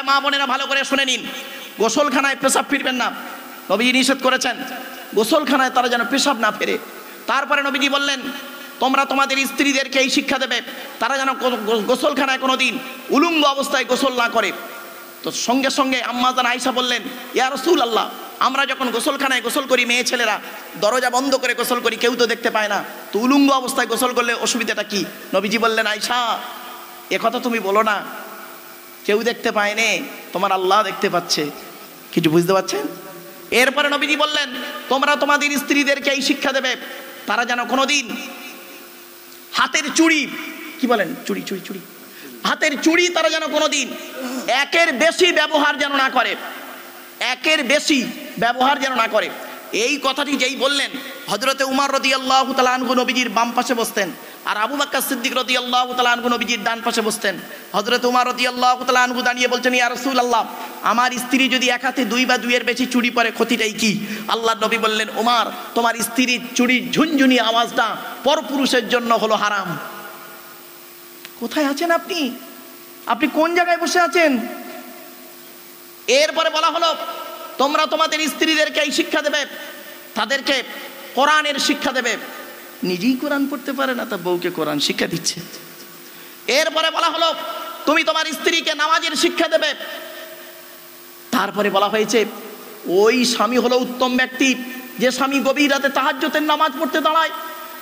মা বোনেরা ভালো করে শুনে নিন, গোসলখানায় পেশাব ফিরবেন না, নবীজি নিষেধ করেছেন। গোসলখানায় তারা যেন পেশাব না ফেরে। তারপরে নবীজি বললেন, তোমরা তোমাদের স্ত্রীদেরকে এই শিক্ষা দেবে, তারা যেন গোসলখানায় কোনো দিন উলঙ্গ অবস্থায় গোসল না করে। তো সঙ্গে সঙ্গে আম্মা জান আয়েশা বললেন, ইয়া রাসূলুল্লাহ, আমরা যখন গোসলখানায় গোসল করি মেয়ে ছেলেরা দরজা বন্ধ করে গোসল করি, কেউ তো দেখতে পায় না, তো উলঙ্গ অবস্থায় গোসল করলে অসুবিধাটা কি? নবীজি বললেন, আয়েশা একথা তুমি বলো না, কেউ দেখতে পায়নি, তোমার আল্লাহ দেখতে পাচ্ছে। কিছু বুঝতে পারছেন? এরপরে নবীজি বললেন, তোমরা তোমাদের স্ত্রীদেরকে এই শিক্ষা দেবে, তারা যেন কোনোদিন হাতের চুড়ি, কি বলেন, চুড়ি চুড়ি চুড়ি, হাতের চুড়ি তারা যেন কোনোদিন একের বেশি ব্যবহার যেন না করে, একের বেশি ব্যবহার যেন না করে। এই কথাটি যেই বললেন, হযরতে উমর রাদিয়াল্লাহু তাআলা আনহু নবীজির বাম পাশে বসতেন, আর আবু বকর সিদ্দিক রাদিয়াল্লাহু তাআলা আনহু নবীজির ডান পাশে বসতেন। হযরতে উমর রাদিয়াল্লাহু তাআলা আনহু দাঁড়িয়ে বলছেন, ইয়া রাসূলুল্লাহ, আমার স্ত্রী যদি এক হাতে দুই বা দুইয়ের বেশি চুড়ি পরে ক্ষতিটাই কি? আল্লাহর নবী বললেন, উমর, তোমার স্ত্রীর চুড়ির ঝুনঝুনি আওয়াজটা পরপুরুষের জন্য হলো হারাম। কোথায় আছেন আপনি? আপনি কোন জায়গায় বসে আছেন? এরপরে বলা হলো, তোমরা তোমাদের স্ত্রীদেরকে এই শিক্ষা দেবে, তাদেরকে কোরআনের শিক্ষা দেবে। নিজেই কোরআন পড়তে পারে না, তা বউকে কোরআন শিক্ষা দিচ্ছে। এরপরে বলা হলো, তুমি তোমার স্ত্রীকে নামাজের শিক্ষা দেবে। তারপরে বলা হয়েছে, ওই স্বামী হলো উত্তম ব্যক্তি যে স্বামী গভীর রাতে তাহাজ্জুদের নামাজ পড়তে দাঁড়ায়,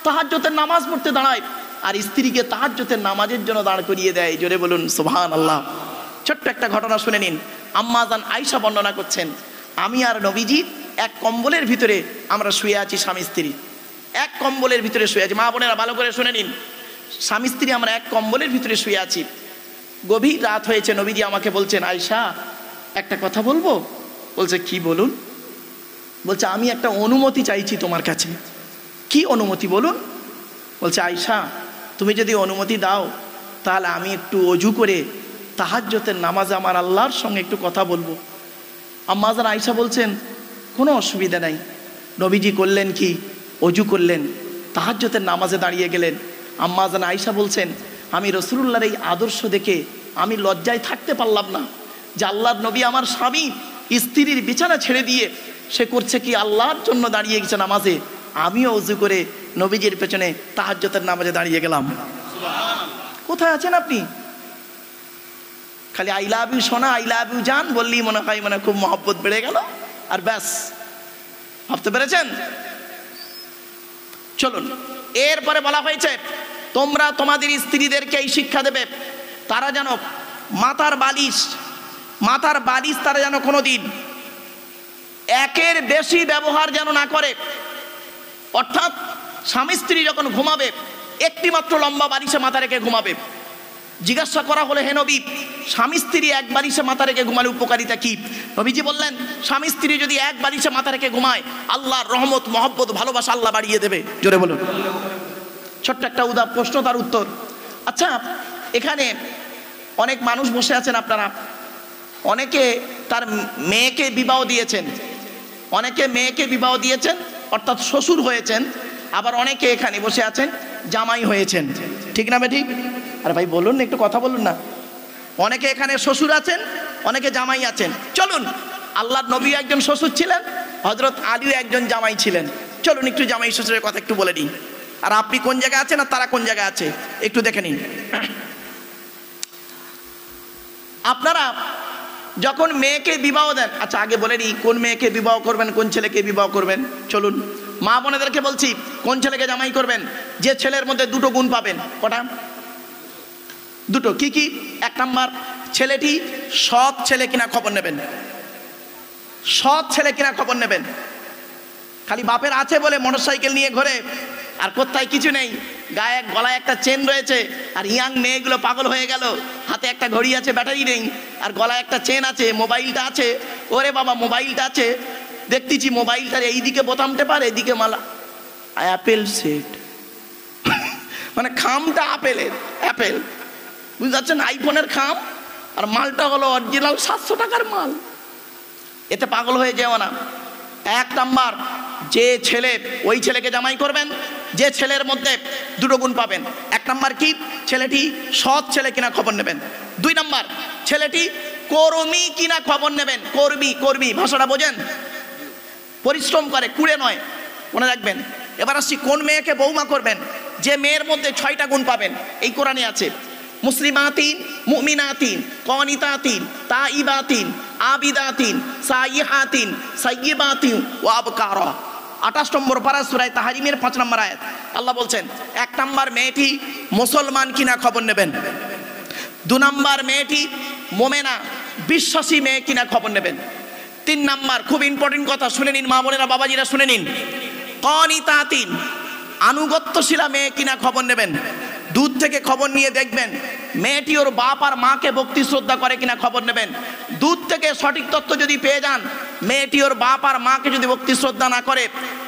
তাহাজ্জুদের নামাজ পড়তে দাঁড়ায়, আর স্ত্রীকে তাহাজ্জুদের নামাজের জন্য দাঁড় করিয়ে দেয়। জোরে বলুন সুবহানাল্লাহ। ছোট্ট একটা ঘটনা শুনে নিন। আম্মা জান আয়েশা বর্ণনা করছেন, আমি আর নবীজি এক কম্বলের ভিতরে আমরা শুয়ে আছি, স্বামী স্ত্রী এক কম্বলের ভিতরে শুয়ে আছি। মা বোনেরা ভালো করে শুনে নিন, স্বামী স্ত্রী আমরা এক কম্বলের ভিতরে শুয়ে আছি। গভীর রাত হয়েছে, নবীজি আমাকে বলছেন, আয়েশা একটা কথা বলবো। বলছে, কি বলুন? বলছে, আমি একটা অনুমতি চাইছি তোমার কাছে। কি অনুমতি বলুন? বলছে, আয়েশা তুমি যদি অনুমতি দাও তাহলে আমি একটু অজু করে তাহাজ্জুদের নামাজে আমার আল্লাহর সঙ্গে একটু কথা বলবো। আম্মা জান আয়েশা বলছেন, কোনো অসুবিধা নাই। নবীজি করলেন কি, অজু করলেন, তাহাজ্জুদের নামাজে দাঁড়িয়ে গেলেন। আম্মা জান আয়েশা বলছেন, আমি রাসূলুল্লাহর এই আদর্শ দেখে আমি লজ্জায় থাকতে পারলাম না যে আল্লাহর নবী আমার স্বামী স্ত্রীর বিছানা ছেড়ে দিয়ে সে করছে কি, আল্লাহর জন্য দাঁড়িয়ে গেছে নামাজে। আমিও অজু করে নবীজির পেছনে তাহাজ্জুদের নামাজে দাঁড়িয়ে গেলাম। কোথায় আছেন আপনি? খালি আই লাভ ইউ সোনা, আই লাভ ইউ জান বললেই মনে হয় মানে খুব মহব্বত বেড়ে গেল, আর ব্যাস। ভাবতে পেরেছেন? চলুন, এরপরে বলা হয়েছে, তোমরা তোমাদের স্ত্রীদেরকে এই শিক্ষা দেবে, তারা যেন মাথার বালিশ তারা যেন কোনোদিন একের বেশি ব্যবহার যেন না করে। অর্থাৎ স্বামী স্ত্রী যখন ঘুমাবে একটি মাত্র লম্বা বালিশে মাথা রেখে ঘুমাবে। জিজ্ঞাসা করা হলে, হে নবী, স্বামী স্ত্রী এক বালিশে মাথা রেখে ঘুমালে উপকারিতা কি? নবীজি বললেন, স্বামী স্ত্রী যদি এক বালিশে মাথা রেখে ঘুমায়, আল্লাহর রহমত, মহব্বত, ভালোবাসা আল্লাহ বাড়িয়ে দেবে। জোরে বলুন। ছোট্ট একটা প্রশ্ন, তার উত্তর। আচ্ছা, এখানে অনেক মানুষ বসে আছেন, আপনারা অনেকে তার মেয়েকে বিবাহ দিয়েছেন, অনেকে মেয়েকে বিবাহ দিয়েছেন অর্থাৎ শ্বশুর হয়েছেন, আবার অনেকে এখানে বসে আছেন জামাই হয়েছেন। ঠিক না ঠিক? আরে ভাই বলুন, একটু কথা বলুন না। অনেকে এখানে শ্বশুর আছেন, অনেকে জামাই আছেন। চলুন, আল্লাহর নবী একজন শ্বশুর ছিলেন, হযরত আলীও একজন জামাই ছিলেন। চলুন একটু জামাই শ্বশুরের কথা একটু বলে নিন। আর আপনি কোন জায়গায় আছেন আর তারা কোন জায়গায় আছে একটু দেখে নিন। আপনারা যখন মেয়েকে বিবাহ দেন, আচ্ছা আগে বলে নিই কোন মেয়েকে বিবাহ করবেন, কোন ছেলেকে বিবাহ করবেন। চলুন, মা বোনেদেরকে বলছি, কোন ছেলেকে জামাই করবেন? যে ছেলের মধ্যে দুটো গুণ পাবেন। কটা? দুটো। কি কি? এক নাম্বার, ছেলেটি সৎ ছেলে কিনা খবর নেবেন, সৎ ছেলে কিনা খবর নেবেন। খালি বাপের আছে বলে মোটরসাইকেল নিয়ে ঘোরে আর কোথায় কিছু নেই, গায়ে গলায় একটা চেন রয়েছে, আর ইয়াং মেয়েগুলো পাগল হয়ে গেল, হাতে একটা ঘড়ি আছে ব্যাটারি নেই, আর গলায় একটা চেন আছে, মোবাইলটা আছে। ওরে বাবা, মোবাইলটা আছে, দেখতেছি মোবাইলটার এইদিকে বোতাম টেপার, এইদিকে মালা অ্যাপেল সেট, মানে খামটা অ্যাপেল, বুঝতে পারছেন? আইফোনের খাম, আর মালটা হলো অরিজিনাল 700 টাকার মাল। এতে পাগল হয়ে যেও না। এক নাম্বার, যে ছেলে ওই ছেলেকে জামাই করবেন যে ছেলের মধ্যে দুটো গুণ পাবেন। 1 নাম্বার কি, ছেলেটি সৎ ছেলে কিনা খবর নেবেন। 2 নাম্বার, ছেলেটি কর্মী কিনা খবর নেবেন। কর্মী, কর্মী ভাষাটা বোঝেন, পরিশ্রম করে, কুড়ে নয়, মনে রাখবেন। এবার আসছি কোন মেয়েকে বৌমা করবেন। যে মেয়ের মধ্যে 6টা গুণ পাবেন, এই কোরআনে আছে। মুসলিমাতিন, মুমিনাতিন, কনিতাতিন, তাইবাতিন, আবিদাতিন, সাইহাতিন, সাইয়্যিবাতিন ওয়া আবকারা। 28 নম্বর পারা সূরা তাহরিমের 5 নম্বর আয়াত। আল্লাহ বলছেন 1 নাম্বার মেয়েটি মুসলমান কিনা খবর নেবেন। 2 নাম্বার মেয়েটি মুমিনা বিশ্বাসী মেয়ে কিনা খবর নেবেন। 3 নাম্বার, খুব ইম্পর্টেন্ট কথা, শুনে নিন মা বোনেরা, বাবাজিরা শুনে নিন। কনিতাতিন আনুগত্যশীলা মেয়ে কিনা খবর নেবেন। দূর থেকে খবর নিয়ে দেখবেন মেয়েটি ওর বাপ আর মাকে ভক্তি শ্রদ্ধা করে কিনা খবর নেবেন। দূর থেকে সঠিক তথ্য যদি পেয়ে যান মেয়েটি ওর বাপ আর মাকে যদি ভক্তি শ্রদ্ধা না করে,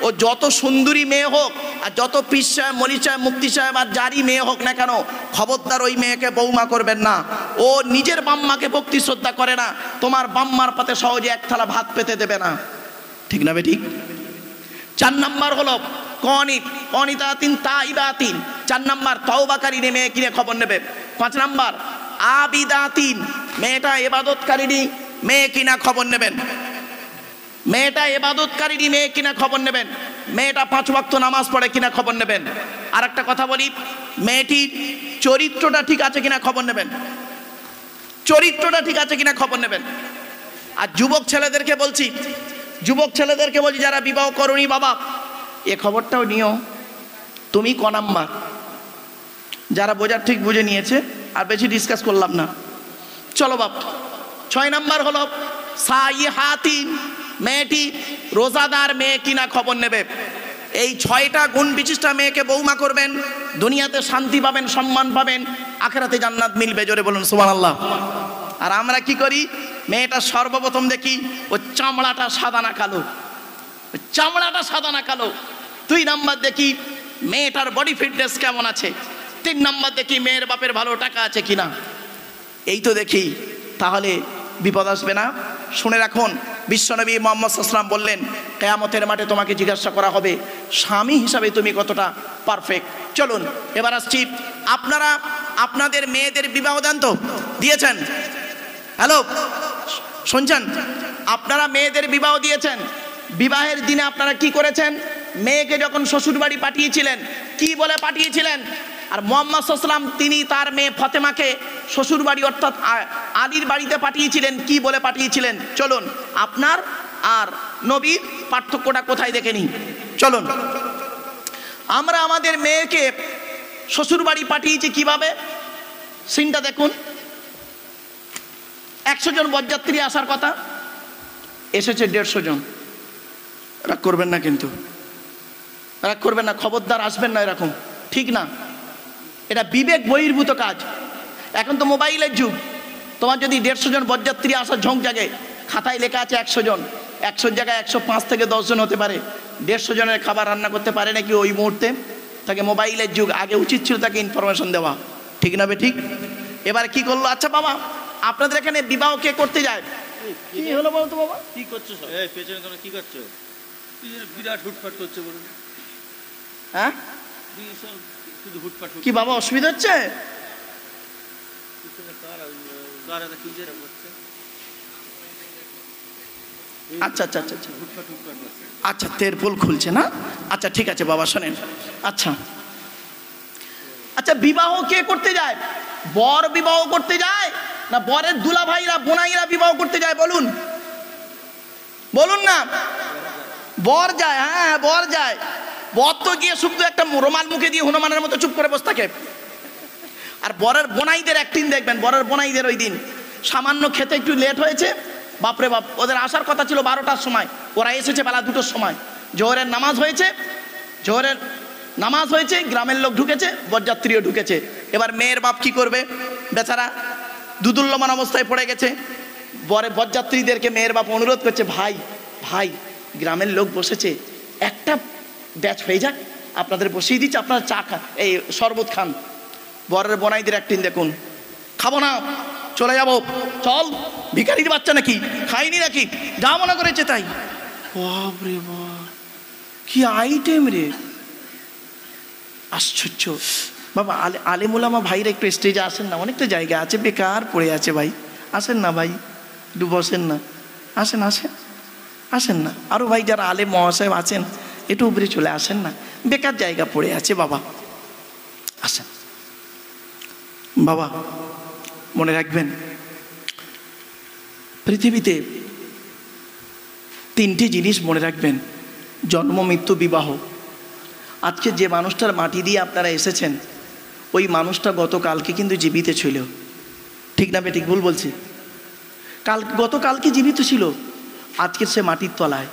ও যত সুন্দরী মেয়ে হোক আর যত পীর সাহেব, মনি সাহেব, মুফতি সাহেব আর যারই মেয়ে হোক না কেন, খবরদার ওই মেয়েকে বৌমা করবেন না। ও নিজের বাম্মাকে ভক্তি শ্রদ্ধা করে না, তোমার বাম্মার পাতে সহজে 1 থালা ভাত পেতে দেবে না। ঠিক না বে ঠিক? 4 নাম্বার হলো কনিতাতিন তাইবাতিন, 4 নাম্বার তওবাকারী মেয়ে কিনে খবর নেবে। 5 নাম্বার আবিদাতিন, মেয়েটা ইবাদতকারী মেয়ে কিনা খবর নেবেন। মেয়েটা ইবাদতকারী মেয়ে কিনা খবর নেবেন। মেয়েটা 5 ওয়াক্ত নামাজ পড়ে কিনা খবর নেবেন। আর একটা কথা বলি, মেয়েটির চরিত্রটা ঠিক আছে কিনা খবর নেবেন। চরিত্রটা ঠিক আছে কিনা খবর নেবেন। আর যুবক ছেলেদেরকে বলছি, যারা বিবাহ করনি বাবা, এ খবরটাও নিও, তুমি ক নাম্বার। যারা বোঝার ঠিক বুঝে নিয়েছে, আর বেশি ডিসকাস করলাম না, চলো বাপ। 6 নাম্বার হলো সাইহাতিন, মেয়েটি রোজাদার মেয়ে কিনা খবর নেবে। এই 6টা গুণ বিশিষ্ট মেয়েকে বৌমা করবেন, দুনিয়াতে শান্তি পাবেন, সম্মান পাবেন, আখিরাতে জান্নাত মিলবে। জোরে বলুন সুবহানাল্লাহ। আর আমরা কি করি, মেয়েটা সর্বপ্রথম দেখি ও চামড়াটা সাদা না কালো, চামড়াটা সাদা না কালো। 2 নাম্বার দেখি মেয়েটার বডি ফিটনেস কেমন আছে। 3 নাম্বার দেখি মেয়ের বাপের ভালো টাকা আছে কিনা। এই তো দেখি, তাহলে বিপদ আসবে না। শুনে রাখুন, বিশ্বনবী মুহাম্মদ সাল্লাল্লাহু আলাইহি ওয়াসাল্লাম বললেন, কিয়ামতের মাঠে তোমাকে জিজ্ঞাসা করা হবে স্বামী হিসাবে তুমি কতটা পারফেক্ট। চলুন এবার আসছি, আপনারা আপনাদের মেয়েদের বিবাহ দান তো দিয়েছেন? হ্যালো, শুনছেন? আপনারা মেয়েদের বিবাহ দিয়েছেন। বিবাহের দিনে আপনারা কি করেছেন? মেয়েকে যখন শ্বশুর বাড়ি পাঠিয়েছিলেন, কি বলে পাঠিয়েছিলেন? আর মুহাম্মদ সাল্লাল্লাহু আলাইহি ওয়াসাল্লাম তিনি তার মেয়ে ফাতেমাকে শ্বশুর বাড়ি অর্থাৎ আলীর বাড়িতে পাঠিয়েছিলেন, কি বলে পাঠিয়েছিলেন? চলুন আপনার আর নবীর পার্থক্যটা কোথায় দেখে নিই। চলুন, আমরা আমাদের মেয়েকে শ্বশুর বাড়ি পাঠিয়েছি কিভাবে, সিনটা দেখুন। 100 জন বরযাত্রী আসার কথা, এসেছে 150 জন। রাগ করবেন না, কিন্তু রাগ করবেন না, খবরদার আসবেন না এরকম, ঠিক না। এটা বিবেক বহির্ভূত কাজ। এখন তো মোবাইলের যুগ, তোমার যদি 150 জন বরযাত্রী আসার ঝোঁক জাগে, খাতায় লেখা আছে 100 জন, 100 জায়গায় 105 থেকে 10 জন হতে পারে। 150 জনের খাবার রান্না করতে পারে নাকি ওই মুহূর্তে? তাকে মোবাইলের যুগ, আগে উচিত ছিল তাকে ইনফরমেশন দেওয়া, ঠিক না বে ঠিক? এবার কি করলো, আচ্ছা বাবা আপনাদের এখানে বিবাহ কে করতে যায়? কি হলো বলো তো বাবা, কি করছো সব? এই পেছনে তোমরা কি করছো? বিরাট হুটপাট করছো বলুন। হ্যাঁ শুধু হুটপাট। কি বাবা অসুবিধা হচ্ছে? আচ্ছা আচ্ছা আচ্ছা আচ্ছা, তেরপোল খুলছে না? আচ্ছা ঠিক আছে বাবা, শোনেন। আচ্ছা আচ্ছা, বিবাহ কে করতে যায়? বর বিবাহ করতে যায় না বরের দুলা ভাইরা বোনাইরা বিবাহ করতে যায়? বলুন বলুন না। বর যায়, হ্যাঁ বর যায়। বর তো গিয়ে শুধু একটা রোমাল মুখে দিয়ে হনুমানের মতো চুপ করে বসে থাকে। আর বরের বোনাইদের একদিন দেখবেন, বরের বোনাইদের ওই দিন সামান্য খেতে একটু লেট হয়েছে, বাপরে বাপ, ওদের আসার কথা ছিল 12টার সময়, ওরা এসেছে বেলা 2টোর সময়। জোহরের নামাজ হয়েছে, গ্রামের লোক ঢুকেছে, বরযাত্রীও ঢুকেছে। এবার মেয়ের বাপ কি করবে, বেচারা দুদুল্যমান অবস্থায় পড়ে গেছে। বরযাত্রীদেরকে মেয়ের বাপ অনুরোধ করছে, ভাই ভাই গ্রামের লোক বসেছে, একটা ব্যাচ হয়ে যাক, আপনাদের বসিয়ে দিচ্ছি, আপনারা চা খান, এই শরবত খান। বরের বোনাইদের একদিন দেখুন, খাবো না, চলে যাবো, চল, ভিখারির বাচ্চা নাকি, খাইনি নাকি, যা মনে করেছে তাই। বাপরে বাপ, কি আইটেম রে, আশ্চর্য। বাবা আলেমুলামা ভাইরা একটু স্টেজে আসেন না, অনেকটা জায়গা আছে বেকার পড়ে আছে ভাই, আসেন না ভাই, একটু বসেন না, আসেন আসেন আসেন না। আরও ভাই যারা আলেম মহাশয় আছেন একটু উপরে চলে আসেন না, বেকার জায়গা পড়ে আছে বাবা, আসেন। বাবা মনে রাখবেন, পৃথিবীতে তিনটি জিনিস মনে রাখবেন, জন্ম, মৃত্যু, বিবাহ। আজকে যে মানুষটার মাটি দিয়ে আপনারা এসেছেন, ওই মানুষটা গতকালকে কিন্তু জীবিত ছিল, ঠিক না ঠিক ভুল বলছি? গতকালকে জীবিত ছিল, আজকে সে মাটির তলায়।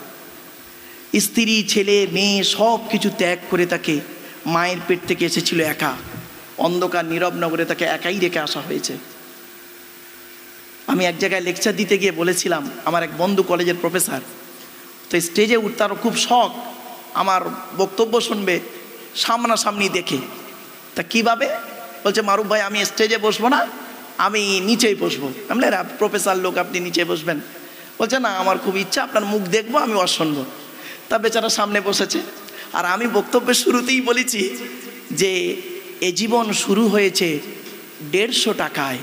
স্ত্রী, ছেলে, মেয়ে সব কিছু ত্যাগ করে তাকে মায়ের পেট থেকে এসেছিল একা, অন্ধকার নীরব নগরে তাকে একাই রেখে আসা হয়েছে। আমি এক জায়গায় লেকচার দিতে গিয়ে বলেছিলাম, আমার এক বন্ধু কলেজের প্রফেসর, তো স্টেজে উঠতারও খুব শখ, আমার বক্তব্য শুনবে সামনাসামনি দেখে। তা কীভাবে? বলছে মারুফ ভাই আমি স্টেজে বসবো না, আমি নিচেই বসবো। আমি প্রফেসর লোক, আপনি নিচে বসবেন? বলছে না, আমার খুব ইচ্ছা আপনার মুখ দেখবো, আমি ওয়াজ শুনবো। তা বেচারা সামনে বসেছে, আর আমি বক্তব্যের শুরুতেই বলেছি যে এ জীবন শুরু হয়েছে 150 টাকায়,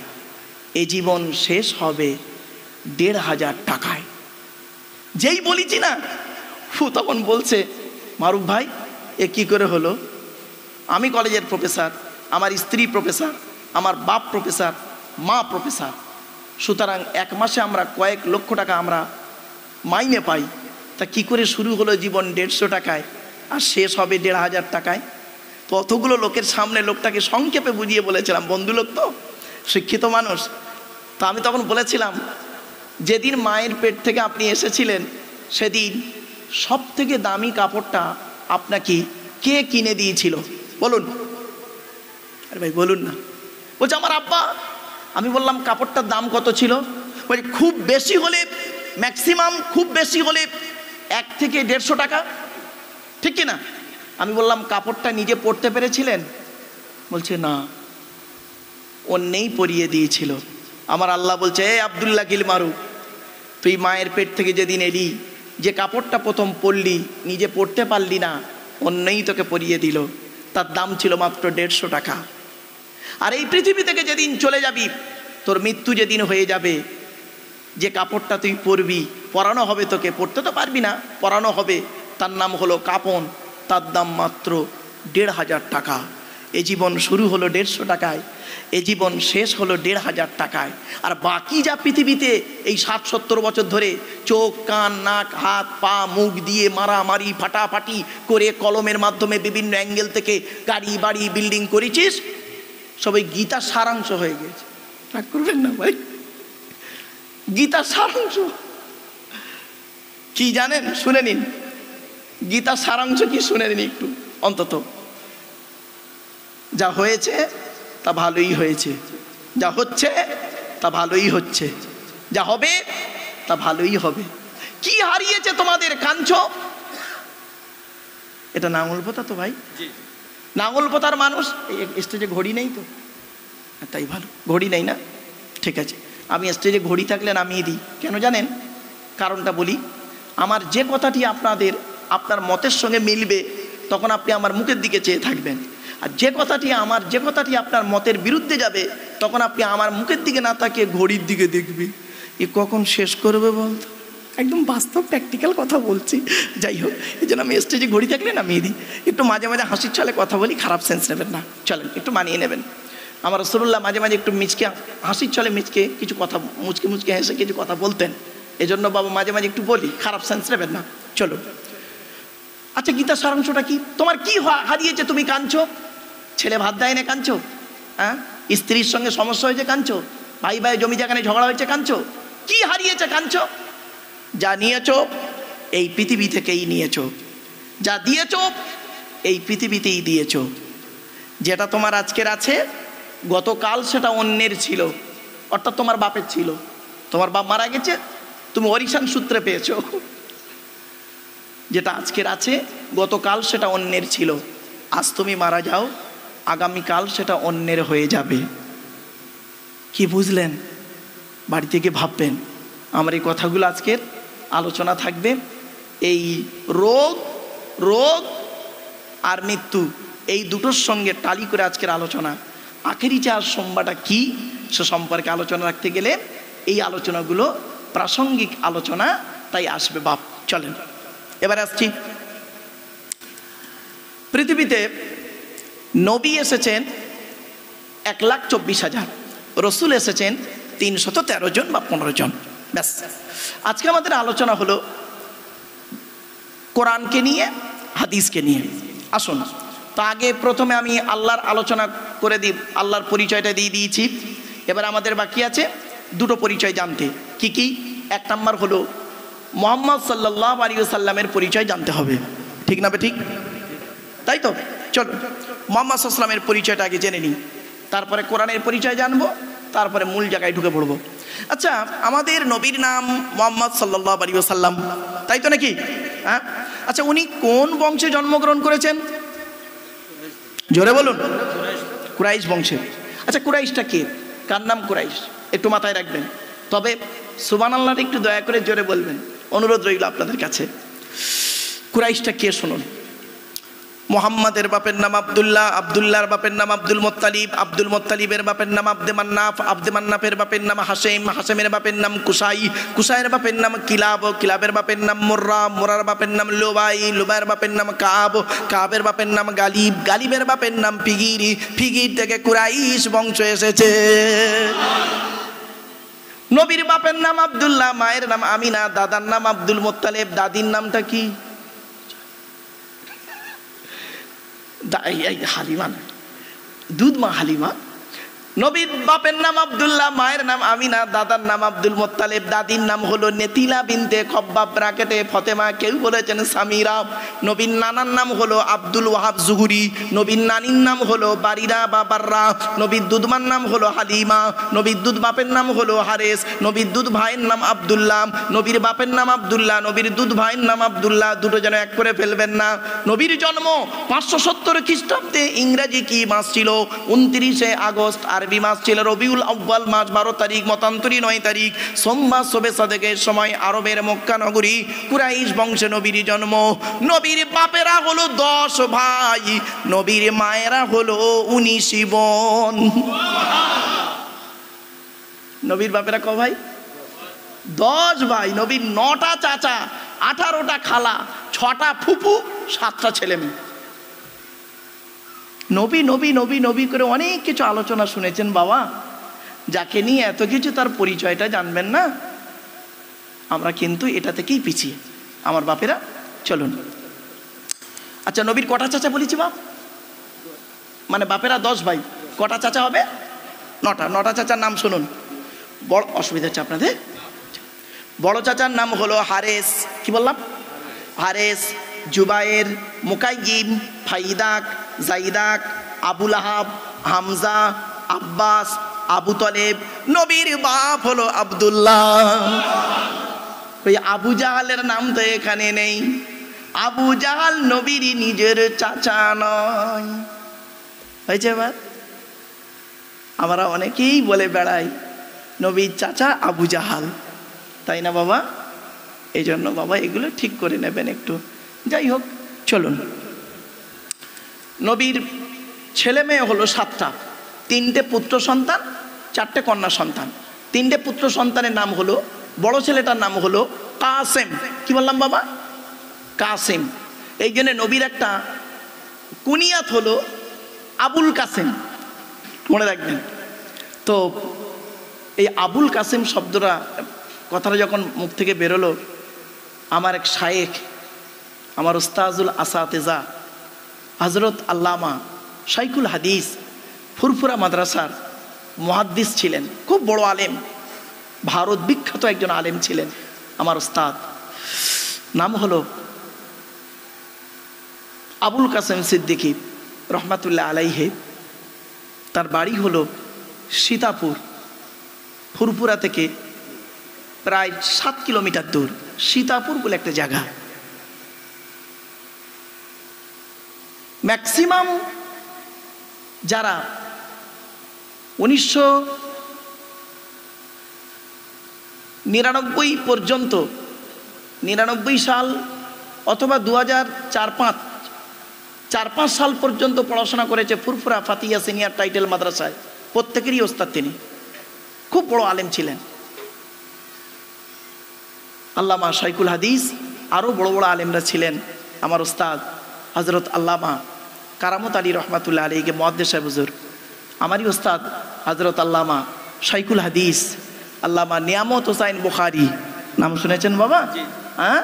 এ জীবন শেষ হবে 1500 টাকায়। যেই বলেছি না, তখন বলছে মারুফ ভাই এ কি করে হলো? আমি কলেজের প্রফেসর, আমার স্ত্রী প্রফেসর, আমার বাপ প্রফেসর, মা প্রফেসর, সুতরাং এক মাসে আমরা কয়েক লক্ষ টাকা আমরা মাইনে পাই। তা কি করে শুরু হলো জীবন 150 টাকায় আর শেষ হবে 1500 টাকায়? তো অতগুলো লোকের সামনে লোকটাকে সংক্ষেপে বুঝিয়ে বলেছিলাম, বন্ধু লোক তো, শিক্ষিত মানুষ। তো আমি তখন বলেছিলাম, যেদিন মায়ের পেট থেকে আপনি এসেছিলেন সেদিন সব থেকে দামি কাপড়টা আপনাকে কে কিনে দিয়েছিল বলুন? আরে ভাই বলুন না। বলছে আমার আব্বা। আমি বললাম কাপড়টার দাম কত ছিল? বলছে খুব বেশি হলে, ম্যাক্সিমাম খুব বেশি হলে 1 থেকে 150 টাকা, ঠিক কিনা? আমি বললাম কাপড়টা নিজে পরতে পেরেছিলেন? বলছে না, অন্যেই পরিয়ে দিয়েছিল। আমার আল্লাহ বলছে, এ আব্দুল্লাহ গিল মারুফ, তুই মায়ের পেট থেকে যেদিন এলি, যে কাপড়টা প্রথম পরলি নিজে পরতে পারলি না, অন্যই তোকে পরিয়ে দিল, তার দাম ছিল মাত্র 150 টাকা। আর এই পৃথিবী থেকে যেদিন চলে যাবি, তোর মৃত্যু যেদিন হয়ে যাবে, যে কাপড়টা তুই পরবি, পরানো হবে তোকে, পরতে তো পারবি না, পরানো হবে, তার নাম হলো কাপন, তার দাম মাত্র 1500 টাকা। এ জীবন শুরু হলো 150 টাকায়, এ জীবন শেষ হলো 1500 টাকায়। আর বাকি যা পৃথিবীতে এই 60-70 বছর ধরে চোখ, কান, নাক, হাত, পা, মুখ দিয়ে মারামারি ফাটাফাটি করে কলমের মাধ্যমে বিভিন্ন অ্যাঙ্গেল থেকে গাড়ি, বাড়ি, বিল্ডিং করেছিস, সবাই গীতার সারাংশ হয়ে গেছে। রাগ করবেন না ভাই, গীতার সারাংশ কি জানেন? শুনে নিন, গীতার সারাংশ কি শুনে নিন একটু অন্তত। যা হয়েছে তা ভালোই হয়েছে, যা হচ্ছে তা ভালোই হচ্ছে, যা হবে তা ভালোই হবে। কি হারিয়েছে তোমাদের? কাঁদছো? এটা নাঙ্গলপোতা তো ভাই, নাঙ্গলপোতার মানুষ। স্টেজে ঘড়ি নেই তো, তাই ভালো, ঘড়ি নেই না, ঠিক আছে। আমি স্টেজে ঘড়ি থাকলে নামিয়ে দিই, কেন জানেন? কারণটা বলি। আমার যে কথাটি আপনার মতের সঙ্গে মিলবে, তখন আপনি আমার মুখের দিকে চেয়ে থাকবেন। আর যে কথাটি আপনার মতের বিরুদ্ধে যাবে, তখন আপনি আমার মুখের দিকে না তাকিয়ে ঘড়ির দিকে দেখবি, এ কখন শেষ করবে বলতো। একদম বাস্তব প্র্যাকটিক্যাল কথা বলছি। যাই হোক, এই জন্য আমি স্টেজে ঘড়ি থাকলে নামিয়ে দিই। একটু মাঝে মাঝে হাসির ছলে কথা বলি, খারাপ সেন্স নেবেন না, চলেন একটু মানিয়ে নেবেন। আমার রাসূলুল্লাহ মাঝে মাঝে একটু হাসির ছলে কিছু কথা মুচকে হেসে কিছু কথা বলতেন। এজন্য বাবা মাঝে মাঝে একটু বলি, খারাপ সেন্স নেবেন না, চলো। আচ্ছা, গীতার সারাংশটা কি? তোমার কি হারিয়েছে তুমি কাঁদছো? ছেলে ভাত দেয় না কাঁদছো? হ্যাঁ, স্ত্রীর সঙ্গে সমস্যা হয়েছে কাঁদছো? ভাই জমি জায়গায় ঝগড়া হয়েছে কাঁদছো? কি হারিয়েছে কাঁদছো? যা নিয়েছো এই পৃথিবী থেকেই নিয়েছো, যা দিয়েছো এই পৃথিবীতেই দিয়েছো। যেটা তোমার আজকের আছে, গতকাল সেটা অন্যের ছিল, অর্থাৎ তোমার বাপের ছিল। তোমার বাপ মারা গেছে, তুমি ওরিশান সূত্রে পেয়েছো। যেটা আজকের আছে, গতকাল সেটা অন্যের ছিল। আজ তুমি মারা যাও, আগামীকাল সেটা অন্যের হয়ে যাবে। কি বুঝলেন? বাড়ি থেকে ভাববেন। আমার এই কথাগুলো আজকের আলোচনা থাকবে এই রোগ রোগ আর মৃত্যু, এই দুটোর সঙ্গে টালি করে আজকের আলোচনা। আখেরি চার সোমবারটা কি সে সম্পর্কে আলোচনা রাখতে গেলে এই আলোচনাগুলো প্রাসঙ্গিক আলোচনা, তাই আসবে বাপ। চলেন এবার আসছি, পৃথিবীতে নবী এসেছেন 1,24,000, রসুল এসেছেন 313 জন বা 15 জন, ব্যাস। আজকে আমাদের আলোচনা হলো কোরআনকে নিয়ে, হাদিসকে নিয়ে। আসুন, তো আগে প্রথমে আমি আল্লাহর আলোচনা করে দিই, আল্লাহর পরিচয়টা দিয়ে দিয়েছি। এবার আমাদের বাকি আছে দুটো পরিচয় জানতে। কি কি? এক নম্বর হলো মুহাম্মদ সাল্লাল্লাহু আলাইহি ওয়াসাল্লামের পরিচয় জানতে হবে, ঠিক না ঠিক? তাই তো, চলো মুহাম্মদ সাল্লাল্লাহু আলাইহি ওয়াসাল্লামের পরিচয়টা আগে জেনে নিই, তারপরে কোরআনের পরিচয় জানবো, তারপরে মূল জায়গায় ঢুকে পড়বো। আচ্ছা, আমাদের নবীর নাম মুহাম্মদ সাল্লাল্লাহু আলাইহি ওয়াসাল্লাম, তাই তো নাকি? হ্যাঁ। আচ্ছা, উনি কোন বংশে জন্মগ্রহণ করেছেন? জোরে বলুন। কুরাইশ বংশে। আচ্ছা, কুরাইশটা কে? কার নাম কুরাইশ? একটু মাথায় রাখবেন। তবে সুবহানাল্লাহটা একটু দয়া করে জোরে বলবেন, অনুরোধ রইল আপনাদের কাছে। কুরাইশটা কে শুনুন। মুহাম্মাদের বাপের নাম আব্দুল্লাহ, আব্দুল্লাহর বাপের নাম আব্দুল মুত্তালিব, আব্দুল মুত্তালিবের বাপের নাম আব্দে মান্নাফ, আব্দে মান্নাফের বাপের নাম হাশেম, হাশেমের বাপের নাম কুসাই, কুসাইয়ের বাপের নাম কিলাব, কিলাবের বাপের নাম মুর্রা, মুরার বাপের নাম লুবাই, লুবাইয়ের বাপের নাম কাব, কাবের বাপের নাম গালিব, গালিবের বাপের নাম ফিগির, ফিগির থেকে কুরাইশ বংশ এসেছে। নবীর বাপের নাম আব্দুল্লাহ, মায়ের নাম আমিনা, দাদার নাম আব্দুল মুত্তালিব, দাদির নামটা কি? হালিমা, দুধ মা হালিমা। নবীর বাপের নাম আব্দুল্লাহ, মায়ের নাম আমিনা, দাদার নাম আব্দুল মুত্তালিব, দাদির নাম হলো নেতিলা বিনতে খব্বাব ব্রাকেটে ফতেমা, কেউ বলেছেন সামিরা। নবীর নানার নাম হলো আব্দুল ওয়াহাব জুহুরি, নবীর নানির নাম হলো বারিরা বা বাররা, নবীর দুধমার নাম হলো হালিমা, নবীর দুধ বাপের নাম হলো হারেস, নবীর দুধ ভাইয়ের নাম আব্দুল্লাহ, নবীর বাপের নাম আব্দুল্লাহ, নবীর দুধ ভাইয়ের নাম আব্দুল্লাহ, দুটো যেন এক করে ফেলবেন না। নবীর জন্ম 570 খ্রিস্টাব্দে, ইংরেজি কি মাস ছিল? 29 আগস্ট, আরবি মাস ছিল রবিউল আউয়াল মাস 12 তারিখ, মতান্তরী 9 তারিখ, সোমবার শবে সাদেকের সময় আরবের মক্কা নগরী কুরাইশ বংশে নবীর জন্ম। নবীর বাপেরা হলো 10 ভাই, নবীর মায়েরা হলো 19 বোন। নবীর বাপেরা ক ভাই? 10 ভাই। নবীর 9টা চাচা, 18টা খালা, 6টা ফুফু, 7টা ছেলে মেয়ে। নবী নবী নবী নবী করে অনেক কিছু আলোচনা শুনেছেন বাবা, যাকে নিয়ে এত কিছু তার পরিচয়টা জানবেন না। আমরা কিন্তু এটা থেকেই পিছিয়ে, আমার বাপেরা। চলুন, আচ্ছা, নবীর কটা চাচা বলেছি বাপ? মানে বাপেরা 10 ভাই, কটা চাচা হবে? 9টা। 9টা চাচার নাম শুনুন। বড় অসুবিধা হচ্ছে আপনাদের। বড় চাচার নাম হলো হারেস, কি বললাম? হারেস, জুবায়ের, মুকাইয়িম, ফাইদাক, জাইদাক, আবুল আহাব, হামজা, আব্বাস, আবু তলেব। নবীর বাপ হলো আব্দুল্লাহ। ওই আবু জাহালের নাম তো এখানে নেই। আবু জাহাল নবীর নিজের চাচা নয়। হয়েছে? এবার আমরা অনেকেই বলে বেড়াই নবীর চাচা আবু জাহাল, তাই না বাবা? এই জন্য বাবা এগুলো ঠিক করে নেবেন একটু। যাই হোক, চলুন। নবীর ছেলে মেয়ে হলো 7টা, 3টে পুত্র সন্তান, 4টে কন্যা সন্তান। 3টে পুত্র সন্তানের নাম হলো, বড় ছেলেটার নাম হলো কাসেম। কি বললাম বাবা? কাসেম। এই জন্য নবীর একটা কুনিয়াত হলো আবুল কাসেম, মনে রাখবেন তো। এই আবুল কাসেম শব্দটা, কথাটা যখন মুখ থেকে বেরোলো, আমার এক শায়েখ, আমার উস্তাজুল আসাতেজা হযরত আল্লামা শাইখুল হাদিস ফুরফুরা মাদ্রাসার মুহাদ্দিস ছিলেন, খুব বড় আলেম, ভারত বিখ্যাত একজন আলেম ছিলেন আমার উস্তাদ। নাম হলো আবুল কাসেম সিদ্দিকী রহমাতুল্লাহ আলাইহি। তার বাড়ি হলো সীতাপুর, ফুরফুরা থেকে প্রায় 7 কিলোমিটার দূর, সীতাপুর বলে একটা জায়গা। ম্যাক্সিমাম যারা 1999 পর্যন্ত, 99 সাল অথবা 2004-05 সাল পর্যন্ত পড়াশোনা করেছে ফুরফুরা ফাতিয়া সিনিয়র টাইটেল মাদ্রাসায়, প্রত্যেকেরই ওস্তাদ তিনি, খুব বড় আলেম ছিলেন। আল্লামা শাইখুল হাদিস, আরও বড় বড় আলেমরা ছিলেন। আমার ওস্তাদ হজরত আল্লামা কারামত আলী রহমাতুল্লাহ আলীকে মুহাদ্দিস সাহেব হুজুর, আমারই ওস্তাদ হজরত আল্লামা শাইখুল হাদিস আল্লামা নিয়ামত হোসাইন বুখারী, নাম শুনেছেন বাবা? হ্যাঁ।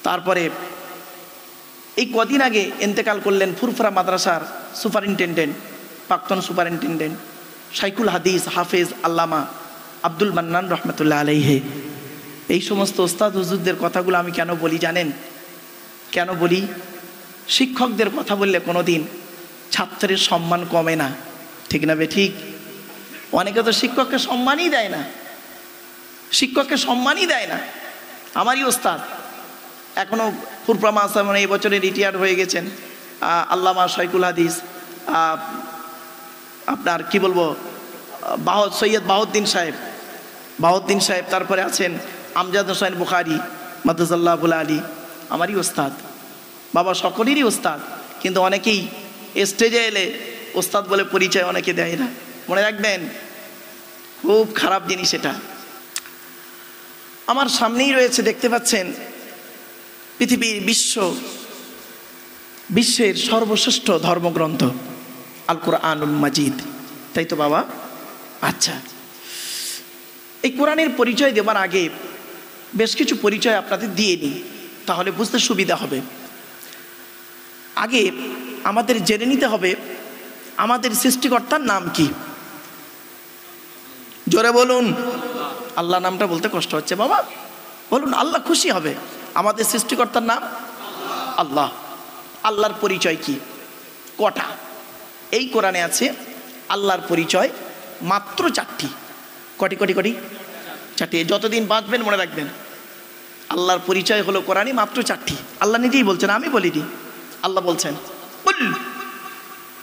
তারপরে এই কদিন আগে ইন্তেকাল করলেন ফুরফুরা মাদ্রাসার সুপারিনটেন্ডেন্ট, প্রাক্তন সুপারিনটেন্ডেন্ট শাইখুল হাদিস হাফেজ আল্লামা আব্দুল মান্নান রহমতুল্লাহ আলাইহি। এই সমস্ত ওস্তাদ হুজুরদের কথাগুলো আমি কেন বলি জানেন? কেন বলি? শিক্ষকদের কথা বললে কোনো দিন ছাত্রের সম্মান কমে না, ঠিক না বে ঠিক? অনেকে তো শিক্ষককে সম্মানই দেয় না, শিক্ষককে সম্মানই দেয় না। আমারই ওস্তাদ এখনও ফুরফুরা মাদ্রাসা, মানে এই বছরে রিটায়ার্ড হয়ে গেছেন আল্লামা শাইখুল হাদিস আপনার কি বলবো সৈয়দ বাহাউদ্দিন সাহেব, তারপরে আছেন আমজাদ হোসেন বুখারী মাদ্দাসাল্লাহুল আলী, আমারই ওস্তাদ বাবা, সকলেরই ওস্তাদ। কিন্তু অনেকেই স্টেজে এলে ওস্তাদ বলে পরিচয় অনেকে দেয় না, মনে রাখবেন, খুব খারাপ জিনিস এটা। আমার সামনেই রয়েছে, দেখতে পাচ্ছেন, পৃথিবীর বিশ্বের সর্বশ্রেষ্ঠ ধর্মগ্রন্থ আল কোরআনুল মাজিদ, তাই তো বাবা? আচ্ছা, এই কোরআনের পরিচয় দেওয়ার আগে বেশ কিছু পরিচয় আপনাদের দিয়ে নিই, তাহলে বুঝতে সুবিধা হবে। আগে আমাদের জেনে নিতে হবে আমাদের সৃষ্টিকর্তার নাম কি। জোরে বলুন। আল্লাহ নামটা বলতে কষ্ট হচ্ছে বাবা, বলুন, আল্লাহ খুশি হবে। আমাদের সৃষ্টিকর্তার নাম আল্লাহ। আল্লাহর পরিচয় কি? কটা? এই কোরআনে আছে আল্লাহর পরিচয় মাত্র 4টি। কটি? 4টি। যতদিন বাঁচবেন মনে রাখবেন, আল্লাহর পরিচয় হলো কোরআনে মাত্র 4টি। আল্লাহ নিজেই বলছেন, আমি বলিনি। আল্লাহ বলছেন, বল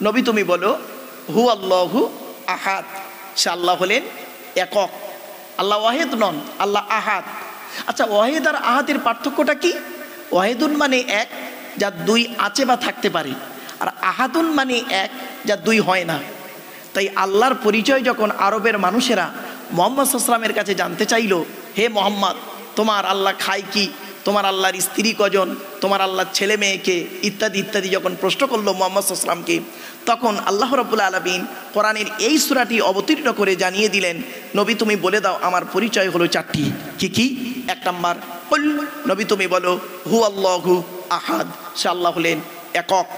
নবী তুমি বলো, হু আল্লাহু আহাদ, সে আল্লাহ হলেন একক। আল্লাহ ওয়াহিদ নন, আল্লাহ আহাদ। আচ্ছা, ওয়াহিদ আর আহাদের পার্থক্যটা কি? ওয়াহিদুন মানে এক, যা 2 আছে বা থাকতে পারে, আর আহাদুন মানে এক, যা 2 হয় না। তাই আল্লাহর পরিচয় যখন আরবের মানুষেরা মুহাম্মদ সাল্লাল্লাহু আলাইহি ওয়াসাল্লামের কাছে জানতে চাইল, হে মুহাম্মদ, তোমার আল্লাহ খায় কি, তোমার আল্লাহর স্ত্রী কজন, তোমার আল্লাহর ছেলে মেয়েকে, ইত্যাদি ইত্যাদি যখন প্রশ্ন করলো মুহাম্মদ সাল্লাল্লাহু আলাইহি ওয়াসাল্লামকে, তখন আল্লাহ রাব্বুল আলামিন কোরআনের এই সূরাটি অবতীর্ণ করে জানিয়ে দিলেন, নবী তুমি বলে দাও আমার পরিচয় হলো 4টি। কি? 1 নাম্বার, কুল নবী তুমি বলো, হু আল্লাহু আহাদ, সে আল্লাহ হলেন একক।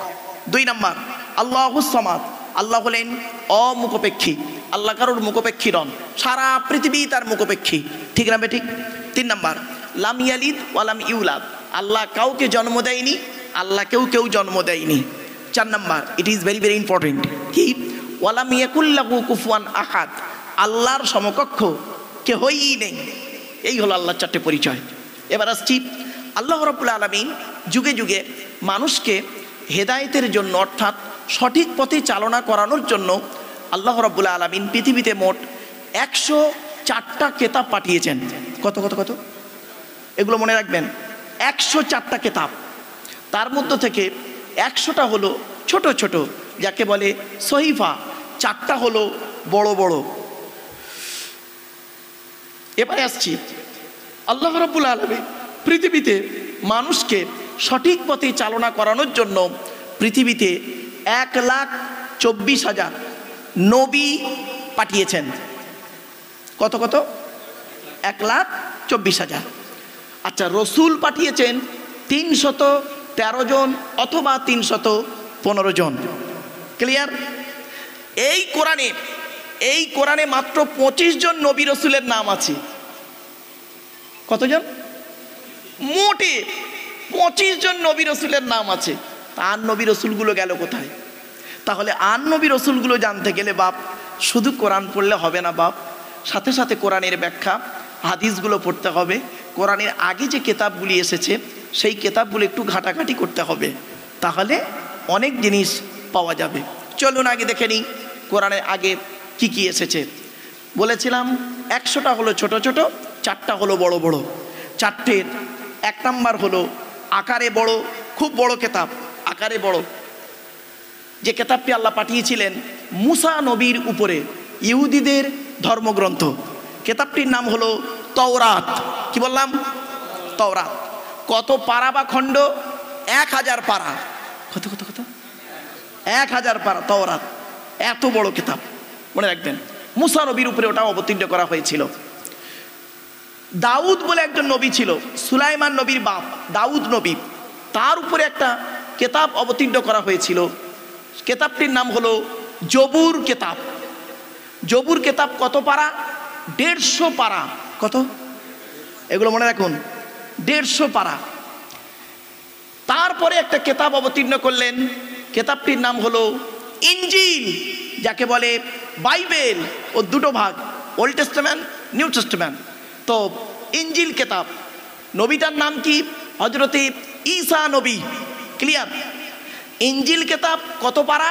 2 নাম্বার, আল্লাহুস সামাদ, আল্লাহ হলেন অমুখপেক্ষী, আল্লাহ কারোর মুখপেক্ষী নন, সারা পৃথিবী তার মুখপেক্ষী, ঠিক না বে ঠিক? 3 নাম্বার, লাম ইয়ালিদ ওয়া লাম ইউলাদ, আল্লাহ কাউকে জন্ম দেয়নি, আল্লাহ কেউ জন্ম দেয়নি। 4 number, it is very very important, কি? ওয়া লাম ইয়াকুল লাহু কুফুয়ান আহাদ, আল্লাহর সমকক্ষ কেহই নেই। এই হলো আল্লাহর 4টে পরিচয়। এবার আসছি, আল্লাহ রাব্বুল আলামিন যুগে যুগে মানুষকে হেদায়েতের জন্য, অর্থাৎ সঠিক পথে চালনা করানোর জন্য আল্লাহ রাব্বুল আলামিন পৃথিবীতে মোট 104টা কিতাব পাঠিয়েছেন। কত? এগুলো মনে রাখবেন, 104টা কিতাব। তার মধ্য থেকে 100টা হলো ছোট ছোট, যাকে বলে সহিফা, 4টা হলো বড় বড়। এবারে আসছি, আল্লাহ রাব্বুল আলামিন পৃথিবীতে মানুষকে সঠিক পথে চালনা করানোর জন্য পৃথিবীতে 1,24,000 নবী পাঠিয়েছেন। কত? 1,24,000। আচ্ছা, রসুল পাঠিয়েছেন 313 জন অথবা 315 জন। ক্লিয়ার? এই কোরআনে মাত্র 25 জন নবী রসুলের নাম আছে। কতজন? মোটে 25 জন নবী রসুলের নাম আছে। আর নবী রসুলগুলো গেল কোথায়? তাহলে আর নবী রসুলগুলো জানতে গেলে বাপ শুধু কোরআন পড়লে হবে না বাপ, সাথে সাথে কোরআনের ব্যাখ্যা হাদিসগুলো পড়তে হবে। কোরআনের আগে যে কিতাবগুলি এসেছে সেই কিতাবগুলো একটু ঘাটাঘাটি করতে হবে, তাহলে অনেক জিনিস পাওয়া যাবে। চলুন আগে দেখে নিই কোরআনের আগে কি এসেছে। বলেছিলাম 100টা হলো ছোট ছোট, 4টা হলো বড় বড়। 4টের 1 নাম্বার হলো আকারে বড়, খুব বড় কেতাব, আকারে বড়, যে কেতাবটি আল্লাহ পাঠিয়েছিলেন মুসা নবীর উপরে, ইহুদিদের ধর্মগ্রন্থ। কেতাবটির নাম হলো তাওরাত। কি বললাম? তাওরাত। কত পারা বা খণ্ড? 1000 পারা। কত কত কত? 1000 পারা তাওরাত। এত বড় কেতাব, মনে রাখবেন। মুসা নবীর উপরে ওটা অবতীর্ণ করা হয়েছিল। দাউদ বলে একজন নবী ছিল, সুলাইমান নবীর বাপ দাউদ নবী, তার উপরে একটা কেতাব অবতীর্ণ করা হয়েছিল। কেতাবটির নাম হলো জবুর কেতাব। জবুর কেতাব কত পারা? 150 পারা। কত? এগুলো মনে রাখুন, 150 পারা। তারপরে একটা কেতাব অবতীর্ণ করলেন, কেতাবটির নাম হলো ইনজিল, যাকে বলে বাইবেল। ও দুটো ভাগ, ওল্ড টেস্টামেন্ট, নিউ টেস্টামেন্ট। তো ইনজিল কেতাব, নবীটার নাম কি? হযরতে ঈসা নবী। ক্লিয়ার? ইনজিল কেতাব কত পারা?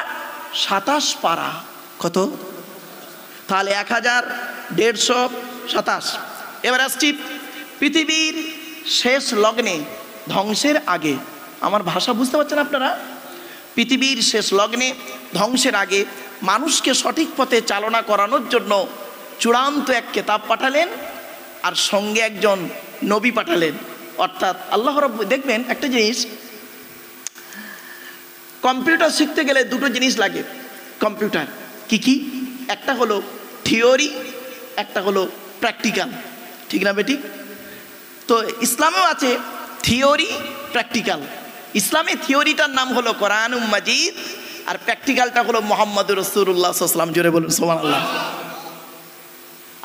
27 পারা। কত? তাহলে 1000, 150, 27। এবার আসছি পৃথিবীর শেষ লগ্নে, ধ্বংসের আগে। আমার ভাষা বুঝতে পারছেন আপনারা? পৃথিবীর শেষ লগ্নে, ধ্বংসের আগে মানুষকে সঠিক পথে চালনা করানোর জন্য চূড়ান্ত এক কেতাব পাঠালেন, আর সঙ্গে একজন নবী পাঠালেন। অর্থাৎ আল্লাহ রাব্বুল, দেখবেন একটা জিনিস, কম্পিউটার শিখতে গেলে দুটো জিনিস লাগে কম্পিউটার। কি কি? একটা হলো থিওরি, একটা হলো প্র্যাকটিক্যাল। ঠিক না বেঠিক? তো ইসলামেও আছে থিওরি, প্র্যাকটিক্যাল। ইসলামে থিওরিটার নাম হলো কোরআনুম মাজিদ, আর প্র্যাকটিক্যালটা হলো মুহাম্মদুর রাসূলুল্লাহ সাল্লাল্লাহু আলাইহি ওয়াসাল্লাম। জোরে বলুন সুবহানাল্লাহ।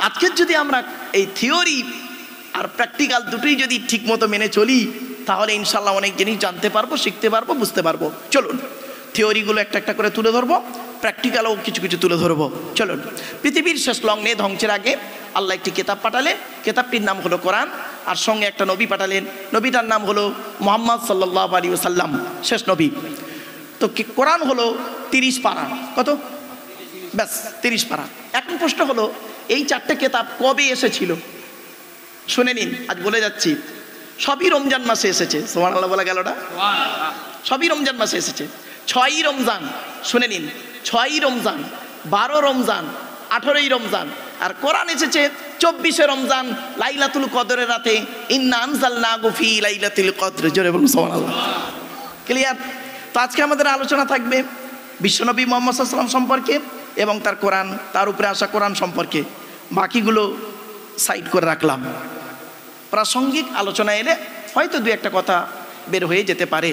আজকে যদি আমরা এই থিওরি আর প্র্যাকটিক্যাল দুটোই যদি ঠিক মতো মেনে চলি, তাহলে ইনশাল্লাহ অনেক জিনিস জানতে পারবো, শিখতে পারবো, বুঝতে পারবো। চলুন থিওরিগুলো একটা একটা করে তুলে ধরবো, প্র্যাকটিক্যালও কিছু কিছু তুলে ধরবো। চলুন। পৃথিবীর শেষ লগ্নে, ধ্বংসের আগে আল্লাহ একটি কেতাব পাঠালেন, কেতাবটির নাম হলো কোরআন, আর সঙ্গে একটা নবী পাঠালেন, নবীটার নাম হলো মুহাম্মদ সাল্লাল্লাহু আলাইহি ওয়াসাল্লাম, শেষ নবী। তো কোরআন হলো 30 পারা। কত? ব্যাস 30 পারা। এখন প্রশ্ন হলো, এই 4টে কেতাব কবে এসেছিল? শুনে নিন, আজ বলে যাচ্ছি। সবই রমজান মাসে এসেছে। সুবহানাল্লাহ বলা গেল না? সবই রমজান মাসে এসেছে। 6ই রমজান, শুনে নিন, 6ই রমজান, 12 রমজান, 18ই রমজান। আর কোরআন এসেছে 24শে রমজান, লাইলাতুল কদরের রাতে। ইন্না আনজালনাহু ফি লাইলাতুল কদর। জোরে বলুন সুবহানাল্লাহ। ক্লিয়ার? তো আজকে আমাদের আলোচনা থাকবে বিশ্বনবী মুহাম্মদ সাল্লাল্লাহু আলাইহি ওয়াসাল্লাম সম্পর্কে এবং তার কোরআন, তার উপরে আসা কোরআন সম্পর্কে। বাকিগুলো সাইড করে রাখলাম। প্রাসঙ্গিক আলোচনা এলে হয়তো 2-1টা কথা বের হয়ে যেতে পারে।